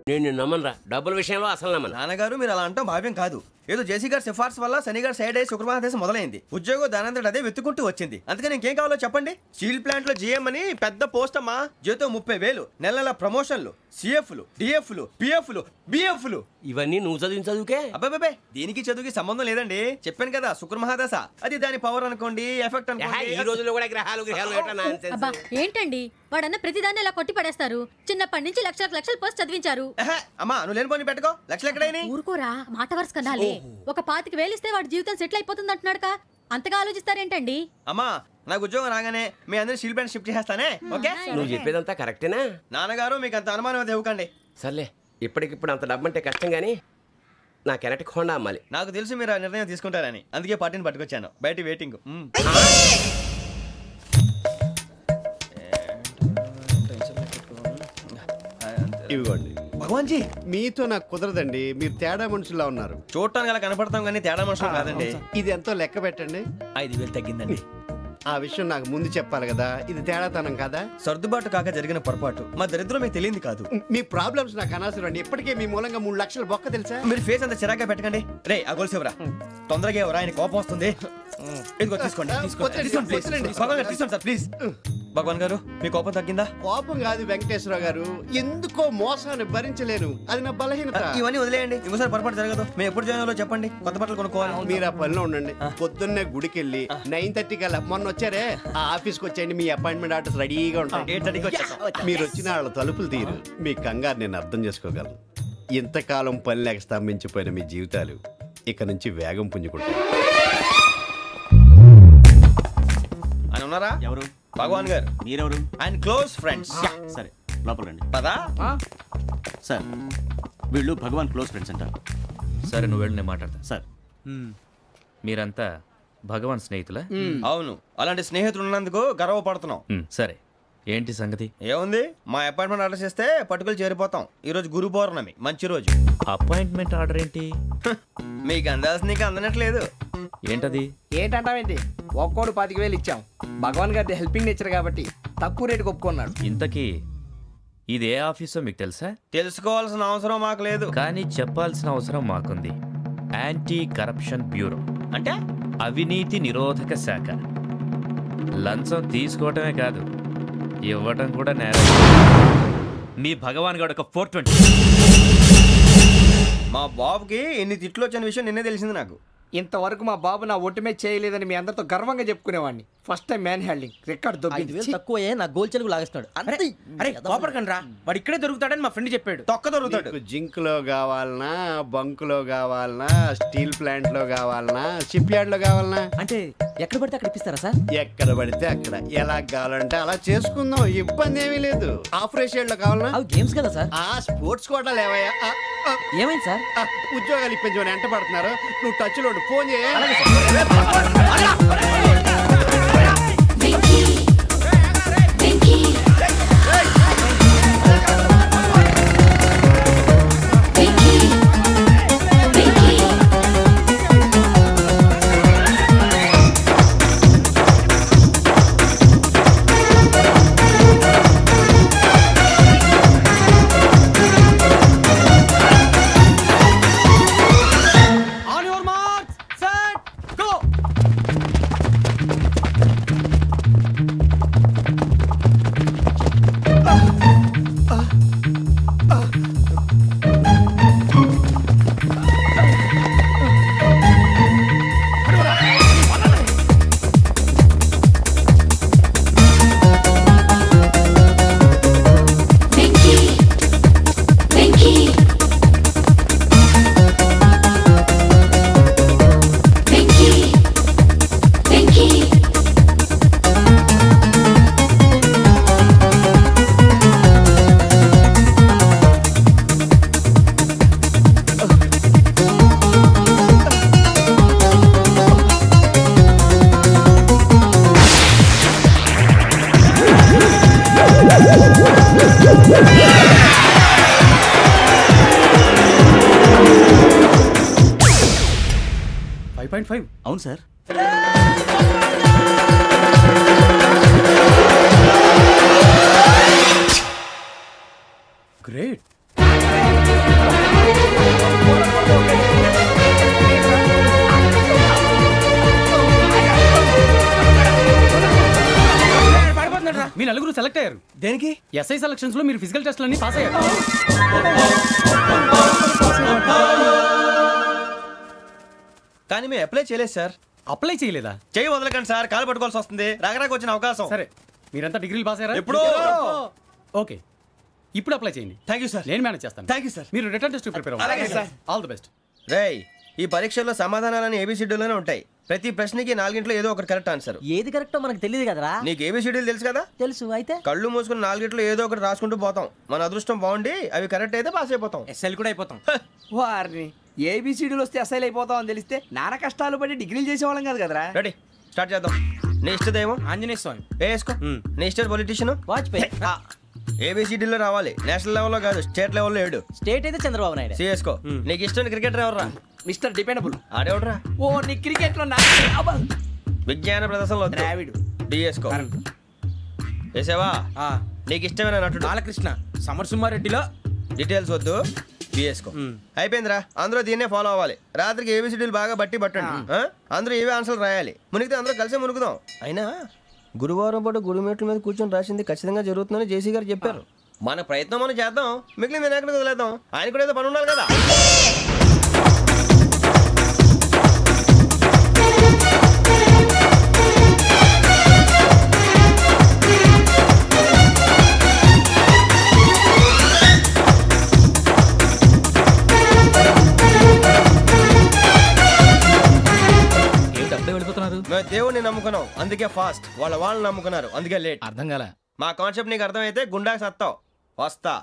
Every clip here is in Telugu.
నేను నమ్మనరా, డబ్బుల విషయంలో అసలు నమ్మను. నాన్నగారు మీరు అలా అంటాం భావ్యం కాదు. ఏదో జేసీ గారి సిఫార్సు వల్ల శని గారు సైడ్ అయ్యి శుక్రమహాదేశం మొదలైంది. ఉద్యోగం దానంతటి అదే వెతుకుంటూ వచ్చింది. అందుకని ఇంకేం కావాలో చెప్పండి. స్టీల్ ప్లాంట్ లో జీఎం అని పెద్ద పోస్ట్ అమ్మా. జీతం 30,000, నెల నెల ప్రమోషన్లు, సిఎఫ్లు, డిఎఫ్లు, పిఎఫ్లు, బిఎఫ్లు. ఇవన్నీ నువ్వు చదివిన చదువుకే? అబ్బాబే దీనికి చదువుకి సంబంధం లేదండి. చెప్పాను కదా శుక్రమహాదశ, అది దాని పవర్ అనుకోండి, ఎఫెక్ట్ అనుకోండి. ఈ రోజుల్లో కూడా గ్రహాలు ఏంటండి వాడన్న ప్రతిదాన్ని ఇలా కొట్టి పడేస్తారు. చిన్నప్పటి నుంచి లక్షల పోస్ట్ చదివించారు. అమ్మా నువ్వు లేని పోనీ పెట్టుకో. లక్షలు ఎక్కడైనా ఊరుకోరా, మాట వరుస కదాలే. ఒక 25,000 ఇస్తే వాడి జీవితం సెటిల్ అయిపోతుంది అంటున్నాడుగా, అంతగా ఆలోచిస్తారేంటండి? అమ్మా నాకు ఉద్యోగం రాగానే మీ అందరూ స్టీల్ ప్లాంట్ షిఫ్ట్ చేస్తానే. ఓకే, నువ్వు చెప్పేదంతా కరెక్టేనా? నాన్నగారు మీకు అంత అనుమానం అది ఇవ్వకండి. సర్లే, ఇప్పటికిప్పుడు అంత డబ్బు అంటే కష్టం గానీ నా కెనటిక్ హోండా అమ్మాలి. నాకు తెలుసు మీరు ఆ నిర్ణయం తీసుకుంటారని, అందుకే పార్టీని పట్టుకొచ్చాను. బయట వెయిటింగ్. ఇవ్వండి. భగవాన్ జీ మీతో నాకు కుదరదండి, మీరు తేడా మనుషుల్లా ఉన్నారు. చూడటానికి అలా కనపడతాం కానీ తేడా మనుషులు కాదండి. ఇది ఎంతో లెక్క పెట్టండి. 5,000 తగ్గిందండి. ఆ విషయం నాకు ముందు చెప్పాలి కదా, ఇది తేడాతనం కాదా? సర్దుబాటు కాక జరిగిన పొరపాటు. మా దరిద్రం మీకు తెలియంది కాదు. మీ ప్రాబ్లమ్స్ నాకు అనవసరం అండి. ఇప్పటికే మీ మూలంగా 3 లక్షలు బొక్క తెలుసా? మీరు ఫేస్ అంత చిరాగ్గా పెట్టకండి. రే ఆ గొలుసు ఎవరా? తొందరగా ఎవరా, ఆయన కోపం వస్తుంది. ఇదిగో తీసుకోండి. తీసుకోండి సార్ ప్లీజ్. భగవాన్ గారు మీ కోపం తగ్గిందా? కోపం కాదు వెంకటేశ్వరరావు గారు, ఎందుకో మోసాన్ని భరించలేను, అది నా బలహీనత. ఇవన్నీ వదిలేయండి, ఇంకోసారి పొరపాటు జరగదు. మేము ఎప్పుడు జాయిన్ అవ్వాలో చెప్పండి, కొత్త బట్టలు కొనుక్కోవాలి. మీరు ఆ పనిలో ఉండండి. పొద్దున్నే గుడికి వెళ్ళి 9:30 కల్లా, మొన్న వచ్చారే ఆ ఆఫీస్కి వచ్చేయండి. మీ అపాయింట్మెంట్ ఆర్డర్స్ రెడీగా ఉంటాయి. 8:30కి వచ్చేస్తాం. మీరు వచ్చిన వాళ్ళ తలుపులు తీరు. మీ కంగారు నేను అర్థం చేసుకోగలను. ఇంతకాలం పని లేక స్తంభించిపోయిన మీ జీవితాలు ఇక నుంచి వేగం పుంజుకుంటాయి. ఆయన ఉన్నారా? ఎవరు? భగవాన్ గారు. మీరెవరు? ఆయన క్లోజ్ ఫ్రెండ్స్. సరే లోపల రండి. పదా సార్ వీళ్ళు భగవాన్ క్లోజ్ ఫ్రెండ్స్ అంటారు. సరే నువ్వు వెళ్ళి నేను మాట్లాడతా. సార్ మీరంతా భగవాన్ స్నేహితులా? అవును, అలాంటి స్నేహితులు ఉన్నందుకు గర్వపడుతున్నాం. సరే ఏంటి సంగతి? ఏముంది, మా అపాయింట్మెంట్ ఆర్డర్ చేస్తే పట్టుకులు చేరిపోతాం. ఈ రోజు గురు పౌర్ణమి, మంచి రోజు. అపాయింట్మెంట్ ఆర్డర్ ఏంటి? మీకు అందాల్సి నీకు అందనట్లేదు. ఏంటది? ఏంటంటావేంటి? ఒక్కోడు 25,000 ఇచ్చాం. భగవాన్ గారి హెల్పింగ్ నేచర్ కాబట్టి తక్కువ రేటుకి ఒప్పుకున్నాడు. ఇంతకీ ఇది ఏ ఆఫీసో మీకు తెలుసా? తెలుసుకోవాల్సిన అవసరం మాకు లేదు, కానీ చెప్పాల్సిన అవసరం మాకుంది. యాంటీ కరప్షన్ బ్యూరో అంటే అవినీతి నిరోధక శాఖ. లంచం తీసుకోవటమే కాదు, ఇవ్వటం కూడా నేరం. మీ భగవాన్ గారు ఒక 420. మా బాబుకి ఎన్ని తిట్లు వచ్చిన విషయం నిన్నే తెలిసింది నాకు. ఇంతవరకు మా బాబు నా ఒట్టుమే చేయలేదని మీ అందరితో గర్వంగా చెప్పుకునేవాడిని. First time man handing record దొబ్బింది. తక్కువే నా గోల్ చెలుగు లాగేస్తున్నాడు. అరే కోపడకండి రా, వాడు ఇక్కడే దొరుకుతాడని మా ఫ్రెండ్ చెప్పాడు. తొక్క దొరుకుతాడు. జింక్ లో కావాలనా, బంక్ లో కావాలనా, స్టీల్ ప్లాంట్ లో కావాలనా, షిప్ యార్డ్ లో కావాలనా? అంటే ఎక్కడ పడితే అక్కడ ఇప్పిస్తారా సార్? ఎక్కడ పడితే అక్కడ, ఎలా కావాలంటే అలా చేసుకుందాం, ఇబ్బంది ఏమీ లేదు. ఆపరేషన్ లో కావాలనా? అవి గేమ్స్ కదా సార్. ఆ స్పోర్ట్స్ కోటాలు ఏవయ్యా? ఏమైంది సార్? ఉద్యోగాలు ఇప్పించమని ఎంట పడుతున్నారు. నువ్వు టచ్ లో ఫోన్ చేయ. అవును సార్. గ్రేట్. మీ నలుగురు సెలెక్ట్ అయ్యారు. దేనికి? ఎస్ఐ సెలక్షన్స్ లో మీరు ఫిజికల్ టెస్ట్ అన్ని పాస్ అయ్యారు. కానీ మేము అప్లై చేయలేదు సార్. అప్లై చేయలేదా? చేయి వదలకండి సార్, కాలు పట్టుకోవాల్సి వస్తుంది. రాగరాకు వచ్చిన అవకాశం. సరే, మీరంతా డిగ్రీలు పాస్ అయ్యారా? ఎప్పుడో. ఓకే, ఇప్పుడు అప్లై చేయండి. Thank you sir. నేను మేనేజ్ చేస్తాను. Thank you sir. మీరు రిటర్న్ టెస్ట్ ప్రిపేర్ అవ్వండి. అలాగే సార్. All the best. రేయ్, ఈ పరీక్షల్లో సమాధానాలని ఏబిసిడీలోనే ఉంటాయి. ప్రతి ప్రశ్నకి 4 ఏదో ఒకటి కరెక్ట్ ఆన్సర్. ఏది కరెక్టో మనకు తెలియదు కదరా. నీకు ఏబిసిడీలు తెలుసు కదా? తెలుసు. అయితే కళ్ళు మూసుకుని 4 ఏదో ఒకటి రాసుకుంటూ పోతాం. మన అదృష్టం బాగుండి అవి కరెక్ట్ అయితే పాస్ అయిపోతాం. ఎస్ఎల్ కూడా అయిపోతాం. వారిని ఏబిసిడీలు వస్తే ఎస్ఐలు అయిపోతాం అని తెలిస్తే నాన్న కష్టాలు పడి డిగ్రీలు చేసేవాళ్ళం కాదు కదరా. రెడీ, స్టార్ట్ చేద్దాం. నీ ఇష్టదేమో ఆంజనేయ స్వామి. వేసుకో. నీ ఇష్ట పొలిటీషియన్ వాజ్పేయి. ఏబిసిడీలో రావాలి. నేషనల్ లెవెల్లో కాదు, స్టేట్ లెవెల్లో 7. స్టేట్ అయితే చంద్రబాబు నాయుడు. సిఎస్కో. నీకు ఇష్టం క్రికెటర్ ఎవర్రా? Mister dependable. ఆడేవడరా? ఓ నీ క్రికెట్ లో విజ్ఞాన ప్రదర్శనలో ద్రావిడు. డిఎస్కో. వేసావా? నీకు ఇష్టమైన నటుడు? బాలకృష్ణ. సమర్సుమారెడ్డిలో డీటెయిల్స్ వద్దు, బిఎస్కో. అయిపోయిందిరా. అందరూ దీన్నే ఫాలో అవ్వాలి. రాత్రికి ఏబిసిడీలు బాగా బట్టి పట్టండి. అందరూ ఏవే ఆన్సర్లు రాయాలి. మునిగితే అందరూ కలిసే మునుగుదాం. అయినా గురువారం పాటు గురుమేట్ల మీద కూర్చొని రాసింది ఖచ్చితంగా జరుగుతుందని జేసీ గారు చెప్పారు. మన ప్రయత్నం మనం చేద్దాం, మిగిలింది నేను ఎక్కడికి వదిలేద్దాం. ఆయన కూడా ఏదో పని ఉండాలి కదా. మేము దేవుడిని నమ్ముకున్నాం, అందుకే ఫాస్ట్. వాళ్ళని నమ్ముకున్నారు, అందుకే లేట్. అర్థం కాలే. మా కాన్సెప్ట్ నీకు అర్థమైతే గుండా సత్తావు. వస్తా.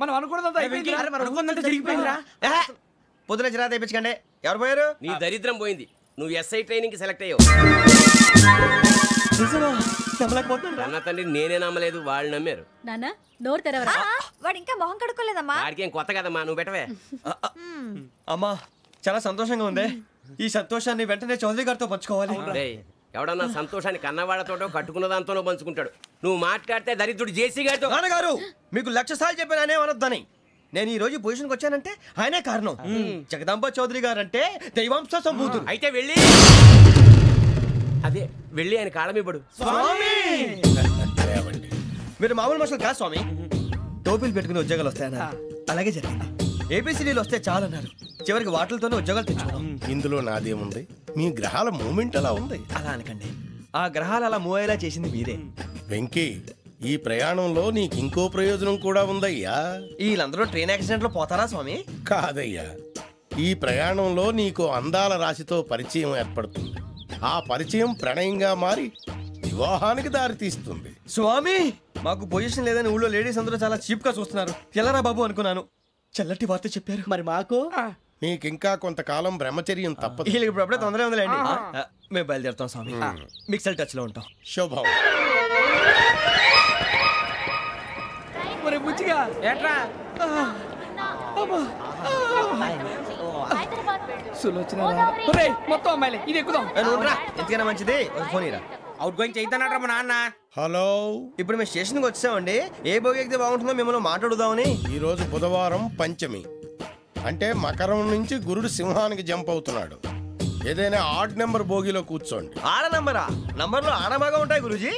మనం అనుకున్నదంతా జరిగిపోయిందిరా. పొద్దున చిరా తెప్పించకండి. ఎవరు పోయారు? నీ దరిద్రం పోయింది. నువ్వు ఎస్ఐ ట్రైనింగ్ సెలెక్ట్ అయ్యావు. అన్న తండ్రి నేనే నమ్మలేదు, వాళ్ళు నమ్మారు. నాన్న నోరు తెరవరా. వాడు ఇంకా మొహం కడుక్కోలేదమ్మా. వాడికి ఏం కొత్త కదమ్మా, నువ్వు పెట్టవే. అమ్మా, చాలా సంతోషంగా ఉంది. ఈ సంతోషాన్ని వెంటనే చౌదరి గారితో పంచుకోవాలి. రేయ్, ఎవడన్నా సంతోషాన్ని కన్నవాళ్లతోటో కట్టుకున్న దాంతోనో పంచుకుంటాడు. నువ్వు మాట్లాడితే దరిద్రుడు జేసీ గారితో. నాన్నగారు, మీకు 1,00,000 సార్లు చెప్పాను అనొద్దని. నేను ఈ రోజు పొజిషన్కి వచ్చానంటే ఆయనే కారణం. జగదాంబ చౌదరి గారు అంటే దైవాంశ సంభూతుడు. అయితే వెళ్ళి వెళ్ళి ఆయన కాళ్ళమివ్వడు. మీరు మామూలు మనుషులు కాదు స్వామి. టోపీలు పెట్టుకుని ఉద్యోగాలు వస్తాయన్నారు, అలాగే జరిగింది. ఏబిసిడీలు వస్తే చాలన్నారు, చివరికి వాటిలతోనే ఉద్యోగాలు తెచ్చుకున్నాం. ఇందులో నాదేముంది? మీ గ్రహాల మూమెంట్ అలా ఉంది. అలా అనకండి, ఆ గ్రహాలు అలా మూవ్ అయ్యేలా చేసింది మీరే. వెంకీ, ఈ ప్రయాణంలో నీకు ఇంకో ప్రయోజనం కూడా ఉందయ్యా. వీళ్ళందరూ ట్రైన్ యాక్సిడెంట్ లో పోతారా స్వామి? కాదయ్యా, ఈ ప్రయాణంలో నీకు అందాల రాశితో పరిచయం ఏర్పడుతుంది. ఆ పరిచయం ప్రణయంగా మారి వివాహానికి దారితీస్తుంది. స్వామి, మాకు పొజిషన్ లేదని ఊళ్ళో లేడీస్ అందరూ చాలా చీప్ గా చూస్తున్నారు. ఎలారా బాబు అనుకున్నాను. చల్లటి వార్త చెప్పారు. మరి మాకు నీకింకా కొంతకాలం బ్రహ్మచర్యం తప్పదు. వీళ్ళకి ఇప్పుడు అప్పుడే తొందరగా ఉందిలేండి. మేము బయలుదేరుతాం స్వామి. మిక్సెల్ టచ్ లో ఉంటాం. శుభం. బుచ్చిగా ఏట్రా మొత్తం అమ్మాయిలే, ఇది ఎక్కుదాం. ఎందుకైనా మంచిది ఫోన్ ఇరా. అవుట్ గోయింగ్ చేద్దానట్రా మా నాన్న. హలో, ఇప్పుడు మేము స్టేషన్కి వచ్చామండి. ఏ బోగి ఎక్కితే బాగుంటుందో మిమ్మల్ని మాట్లాడుదామని. ఈరోజు బుధవారం పంచమి, అంటే మకరం నుంచి గురుడు సింహానికి జంప్ అవుతున్నాడు. ఏదైనా ఆడ్ నెంబర్ బోగిలో కూర్చోండి. ఆడ నంబరా? నంబర్లో ఆడబాగా ఉంటాయి గురూజీ.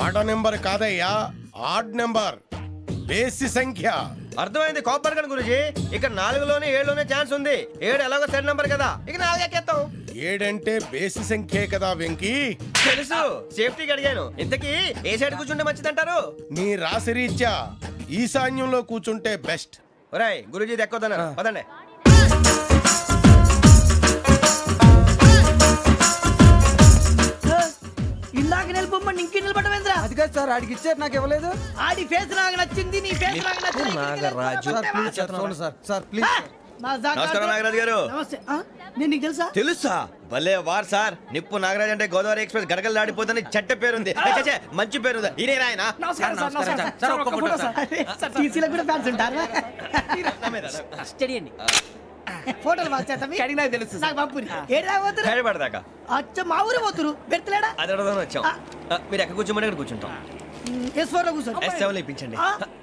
ఆడ నెంబర్ కాదయ్యా, ఆడ్ నెంబర్, బేసి సంఖ్య. అర్థమైంది. కాపర్ కానీ గురూజీ, ఇక్కడ 4లోనే 7లోనే ఛాన్స్ ఉంది. 7 ఎలాగో సెడ్ నంబర్ కదా, ఇక 4 ఎక్కేస్తాం. 7 అంటే బేసి సంఖ్యే కదా వెంకీ. తెలుసు, సేఫ్టీకి అడిగాను. ఇంతకీ ఏ సైడ్ కూర్చుంటే మంచిదంటారు? నీ రాశి రీత్యా ఈశాన్యంలో కూర్చుంటే బెస్ట్. ఒరేయ్, గురూజీ దెక్కొద్దన్నారు, పదండి. ఇందాక నిలబొమ్మని ఇంకే నిలబడమేంద్రా? అది కాదు సార్, ఆడికి ఇచ్చారు, నాకు ఇవ్వలేదు. ఆడి ఫేస్ నాకు నచ్చింది, నీ ఫేస్ నాకు నచ్చింది. నాగరాజు. Sir please. నమస్కారం నాగరాజు గారు. నేను నీకు తెలుసా? తెలుసా? భలే వార్ సార్. నిప్పు నాగరాజ్ అంటే గోదావరి ఎక్స్ప్రెస్ గడగలు దాడిపోతుంది చెట్ట పేరుంది. మంచి పేరుంది. ఇదే ఆయన. టీసీలో కూడా ఫ్యాన్స్ ఉంటారా? స్టడీ అండి. ఫోటోలు పాస్ చేస్తాం కడిగి నాకు తెలుసు నాకు పంపుని ఏడా పోతురు హైదరాబాద్ అచ్చ మా ఊరు పోతురు పెడతలేడా అది అడగదామని వచ్చాం మీరు ఎక్కడ కూర్చోమని అక్కడ కూర్చుంటాం S4 లో కూర్చో S7 లో ఇప్పించండి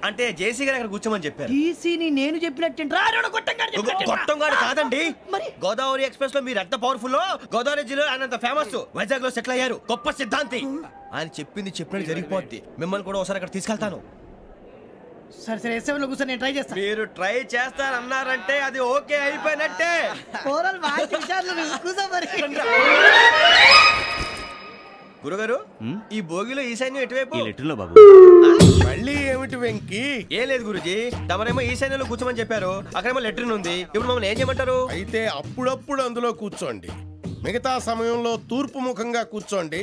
అంటే జేసీ గారు అక్కడ కూర్చోమని చెప్పారు టీసీని నేను చెప్పినట్టు రాడు గొట్టం గారు కాదండి మరి గోదావరి ఎక్స్ప్రెస్ లో మీరు ఎంత పవర్ఫుల్ గోదావరి జిల్లా ఆయన అంత ఫేమస్ వైజాగ్ లో సెటిల్ అయ్యారు గొప్ప సిద్ధాంతి ఆయన చెప్పింది చెప్పినట్టు జరిగిపోద్ది మిమ్మల్ని కూడా ఒకసారి అక్కడ తీసుకెళ్తాను సరే సరే S7 లో కూర్చొని నేను ట్రై చేస్తాను మీరు ట్రై చేస్తారన్నారంటే అది ఓకే అయిపోయినట్టే ఓరల్ బాగా విచారణ కూర్చో మరి గురుగారు ఈ భోగిలో ఈశాన్యం ఎటువైపు లెటర్లో బాబు మళ్ళీ ఏమిటి వెంకీ? ఏం లేదు గురుజీ తమరేమో ఈశాన్యంలో కూర్చోమని చెప్పారు అక్కడేమో లెటర్ ఉంది ఇప్పుడు మమ్మల్ని ఏం చేయమంటారు అయితే అప్పుడప్పుడు అందులో కూర్చోండి, మిగతా సమయంలో తూర్పు ముఖంగా కూర్చోండి.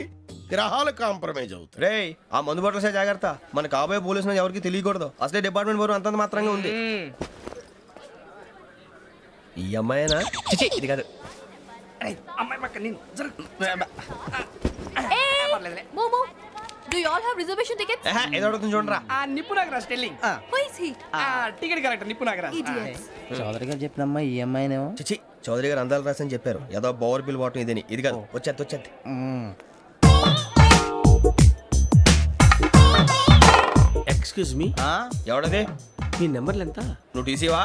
గ్రహాలు కాంప్రమైజ్ అవుతాయి. రే ఆ మందు బట్టలసే జాగ్రత్త మన కాబోయే పోలీసులు ఎవరికి తెలియకూడదు అసలే డిపార్ట్మెంట్ బోరు అంతంత మాత్రంగా ఉంది ఈ అమ్మాయినా చిచి ఇది కాదు అమ్మాయి పక్క నేను Momo, do you all have reservation tickets? ఏదో అడుగుతుంది చూడరా నిప్పు Nagaraj telling Who is he? Ticket correct నిప్పు నాగరాజ్ Idiots. చౌదరి గారు చెప్పినమ్మా ఈ అమ్మాయినేమో చిచి చౌదరి గారు అందాలు రాసని చెప్పారు ఏదో బోర్ బిల్ వాటం ఇదని ఇది కాదు వచ్చేది ఎక్స్క్యూజ్ మీ ఎవడది మీ నెంబర్లు ఎంత? నువ్వు టీసీవా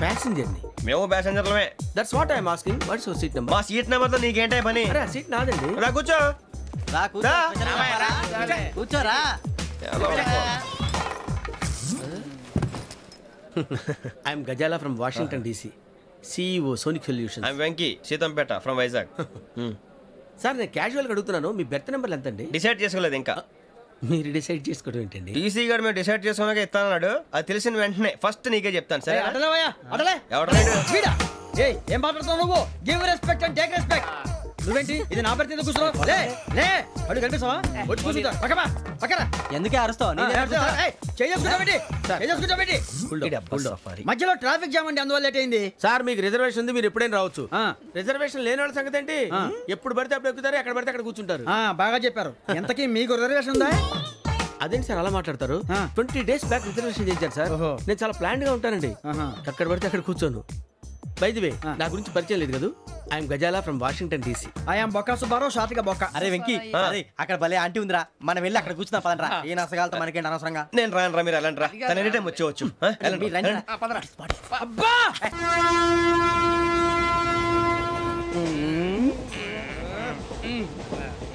ప్యాసింజర్ ని. మేము ప్యాసెంజర్లమే that's what I'm asking. What's your seat number? మా సీట్ నెంబర్ తో నీకేంటే పని అరే ఆ సీట్ నాదండి. రా కూర్చో కూర్చోరా I'm Gazala from Washington DC, CEO Sonic Solution. I'm Venky Seethampeta from Vizag sir నేను క్యాజువల్గా అడుగుతున్నాను, మీ బెర్త్ నెంబర్లు ఎంత అండి? డిసైడ్ చేసుకోలేదు ఇంకా మీరు డిసైడ్ చేసుకోవడం ఏంటండి? టీసీ గారు మేము డిసైడ్ చేసుకున్నాక ఇస్తానన్నాడు అది తెలిసిన వెంటనే ఫస్ట్ నీకే చెప్తాను సరే అడలే ఎవడ ఏం మాట్లాడుతున్నావు నువ్వు give respect and take respect నువ్వేంటి ఇది నా పరిస్థితి కూర్చున్నావు లే లే అడుగు కనిపిస్తావా వచ్చి కూర్చుంటా పక్కమా పక్కరా ఎందుకే అరుస్తావు మధ్యలో ట్రాఫిక్ జామ్ అండి అందువల్ల లేట్ అయింది సార్ మీకు రిజర్వేషన్ ఉంది, మీరు ఎప్పుడైనా రావచ్చు. రిజర్వేషన్ లేని వాళ్ళ సంగతి ఏంటి? ఎప్పుడు పడితే అప్పుడు ఎక్కుతారు, ఎక్కడ పడితే అక్కడ కూర్చుంటారు. బాగా చెప్పారు ఎంతకీ మీకు రిజర్వేషన్ ఉందా అదేంటి సార్ అలా మాట్లాడతారు? 20 days బ్యాక్ రిజర్వేషన్ చేశారు సార్. నేను చాలా ప్లాన్డ్ గా ఉంటానండి, ఎక్కడ పడితే అక్కడ కూర్చోను. బై ది వే నా గురించి పరిచయం లేదు కదా, I'm Gazala from Washington DC. I'm Bokka Subbarao షాతిక బొక్క అరే వెంకీ అక్కడ భలే ఆంటీ ఉందిరా మనం వెళ్ళి అక్కడ కూర్చున్నా పదనరా ఏ నసగాలతో మనకేంటి అనవసరంగా నేను రాను రా మీరు వెళ్ళండి రా తన ఎనీ టైం వచ్చేవచ్చు అబ్బా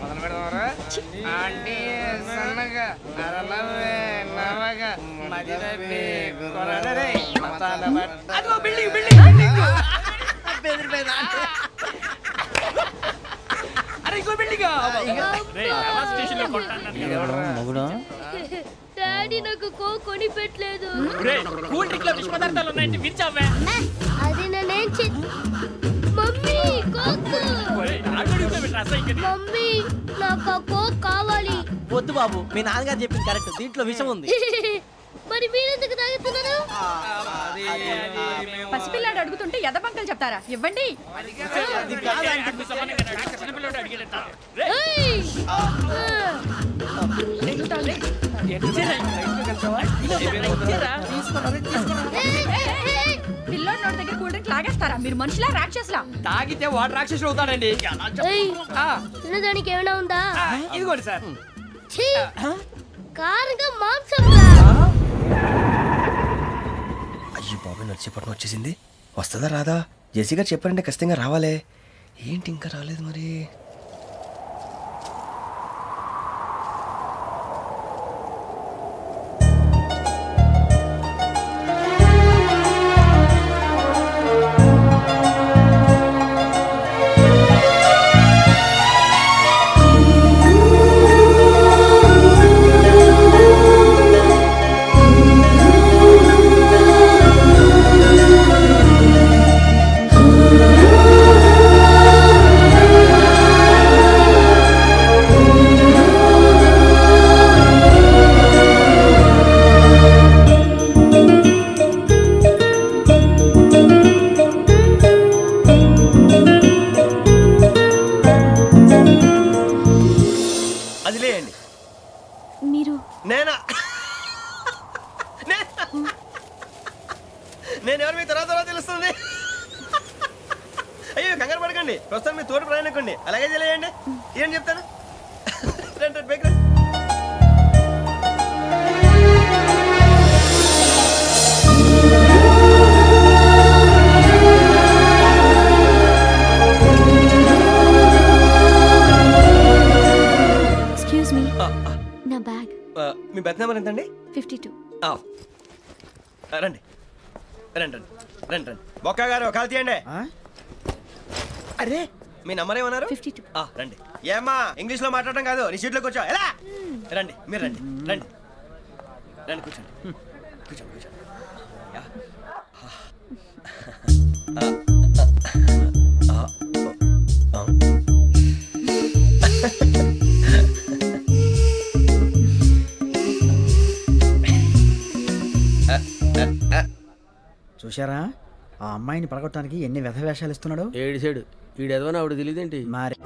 మొదలు పెడదామరా ఆంటీ సన్నగా అరలవే నవగా మదిరపి కొరడరే మతాల అదిగో బిల్డింగ్ బిల్డింగ్ బిల్డింగ్ అరే ఇంకో బిల్డింగ్ డాడీ నాకు కొని పెట్టలేదు. కూల్ డ్రింక్ లో విష పదార్థాలు ఉన్నాయంటే విరిచావే అది నేనేం మమ్మీ కోక్ మమ్మీ నాకు కోక్ కావాలి. వద్దు బాబు మీ నాన్నగారు చెప్పింది కరెక్ట్ దీంట్లో విషయం ఉంది మరి మీరెందుకు తాగుతున్నారు? పసిపిల్లాడు అడుగుతుంటే ఎదబంకలు చెప్తారా? ఇవ్వండి. పిల్లోడు నోటి దగ్గర కూల్ డ్రింక్ లాగేస్తారా? మీరు మనుషులా రాక్షసులా? తాగితే వాడు రాక్షసుడు అవుతాడండి. దానికి ఏమైనా ఉందా? ఇదిగోండి సార్. కారంగా మాంసం. అయ్యి బాబాయ్ నడిచేపట్నం వచ్చేసింది వస్తుందా రాదా జేసీ గారు చెప్పారంటే ఖచ్చితంగా రావాలే ఏంటి ఇంకా రాలేదు మరి వద్దులేండి ప్రస్తుతం మీ తోటి ప్రయాణకండి అలాగే తెలియండి ఏం చెప్తాను రండి రండి బైక్ రండి ఎక్స్క్యూజ్ మీ నా బ్యాగ్ మీ బెత్ నెంబర్ ఎంతండి 52 రండి రండి రండి రండి రండి బొక్క గారు కాల్ తీయండి అరే మీ నంబర్ ఏమన్నారు 52 రండి ఏమ్మా ఇంగ్లీష్ లో మాట్లాడడం కాదు నీ సీట్లో కూర్చో ఎలా రండి మీరు రండి రండి రండి కూర్చోండి కూర్చోండి కూర్చోండి యా. చూశారా ఆ అమ్మాయిని పడగొట్టడానికి ఎన్ని వ్యధ వేషాలు ఇస్తున్నాడు. ఏడు సైడు ఈడెదవని ఆవిడ తెలియదేంటి మరి